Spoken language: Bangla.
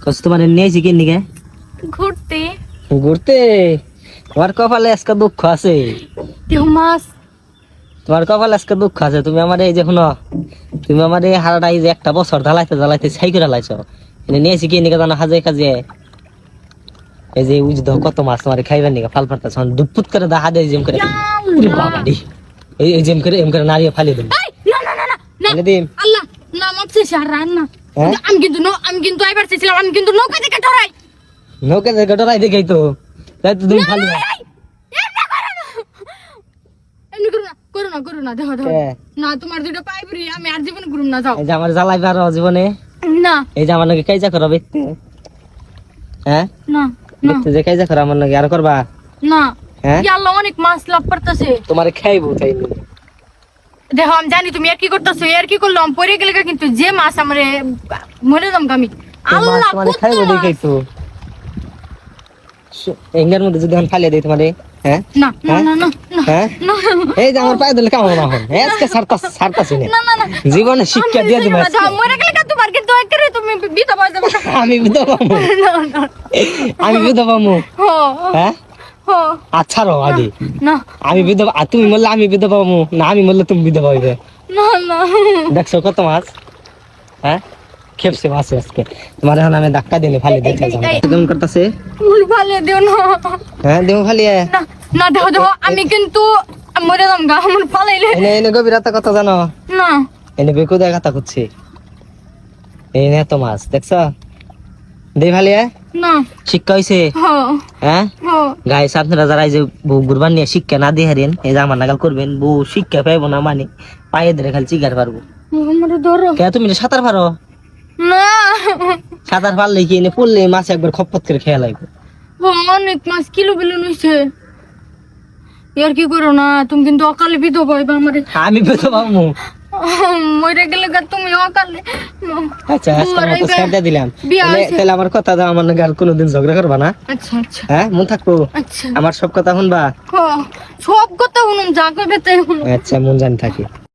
কষ্ট মানে নিয়েছি কি নিকে ঘুরতে ঘুরতে। তোমার কপালে আজকে দুঃখ আছে, দেহ মাছ তোমার কপালে আজকে দুঃখ আছে। তুমি আমার এই যে শুনো, তুমি আমার এই হারাটা এই যে একটা বছর ঢালাইতে ঢালাইতে ছাই করে লাইছো। এনে নিয়েছি কি নিকে জানো হাজে কাজে, এই যে উজ দাও কত মাছ তোমার খাইবার নিকে ফাল ফালতা দুপুত করে দা হাতে জিম করে বাবাডি এই জিম করে এম করে নারিয়ে ফালি দিন। না না না না না ফালি দিন আল্লাহ না মাছ শেষ আর রান না। হ্যাঁ? আমি কিন্তু এবার চেয়েছিলাম, আমি কিন্তু নৌকা থেকে ধরাই। নৌকা যে গটরাই দেখাই তো, তাই তো তুমি ফালি দাও। এমনি করো না দেখো দেখো কে? না তোমার দুটো পাই পড়ি আমি আর জীবন করুম না যাও এই যে আমার জ্বালাই পারো জীবনে, না এই যে আমার নাকি কাইজা করো ব্যক্তি, হ্যাঁ না না ব্যক্তি যে কাইজা করো আমার নাকি আর করবা, না হ্যাঁ? ইয়া আল্লাহ অনেক মাছ লাভ করতেছে। তোমার খাইবো তাই নি। দেখো আমি জানি তুমি আর কি করতেছো, আর কি করলাম পরে গেলে কিন্তু যে মাছ আমারে মরে যাম আমি। আল্লাহ তোমার কত খাইবো মাছ। দেখাই তো এঙ্গার মধ্যে যদি আমি ফালিয়ে দিই তোমারে, হ্যাঁ না না হ্যাঁ? না না না হ্যাঁ? না এই যে আমার পায়ে দিলে কেমন না হন আজকে সারতাছি না, না না না জীবনে শিক্ষা দিয়ে দিবে আজকে। যাও মরে গেলে তোমার কিন্তু একবারে তুমি বিধবা হয়ে যাবে। আমি বিধবা মু, না না আমি বিধবা মু, হো হ্যাঁ হো আচ্ছা রো আগে না আমি বিধবা, আর তুমি বললে আমি বিধবা মু, না আমি বললে তুমি বিধবা হইবে। না না দেখছো কত মাছ, হ্যাঁ খেপছে মাছ আজকে। তোমার এখন আমি ধাক্কা দিলে ফালি দেখে কেমন করতেছে, মুল ভালো দিও না। হ্যাঁ দেহ ফালিয়ে না না দেখো দেখো আমি কিন্তু মরে যাম গা আমার ফালাইলে। এনে এনে গভীরতা কত জানো, না এনে বেকু দেয় কথা করছি, এই নে তো মাছ দেখছো দেই ফালিয়ে না শিক্ষা হইছে, হো হ্যাঁ হো গাইস আপনারা যারা এই যে বউ গুরবান নিয়ে শিক্ষা না দিয়ে হারেন, এই যে আমার নাগাল করবেন, বউ শিক্ষা পাইবো না মানে পায়ে ধরে খালি চিগার পারবো। আমার ধরো কে তুমি সাঁতার পারো, না সাঁতার পারলে কি এনে পড়লে মাছ একবার খপ্পত করে খেয়া লাগবে। অনেক মাছ কিলো বিলো নিছে। আর কি করো না তুমি কিন্তু অকালে বিধবা হইবা আমারে। আমি বেতো পাবো। মরে গেলে গা তুমি অকালে। আচ্ছা আজকের মতো ছেড়ে দিয়ে দিলাম, বিয়া তাহলে হইছে। তাহলে আমার কথা দাও, আমার নাকি আর কোনোদিন ঝগড়া করবা না, আচ্ছা আচ্ছা হ্যাঁ মন থাকবো, আচ্ছা আমার সব কথা শুনবা। সব কথা শুনুন যা কইবে তাই শুনুন। আচ্ছা মন জানি থাকি।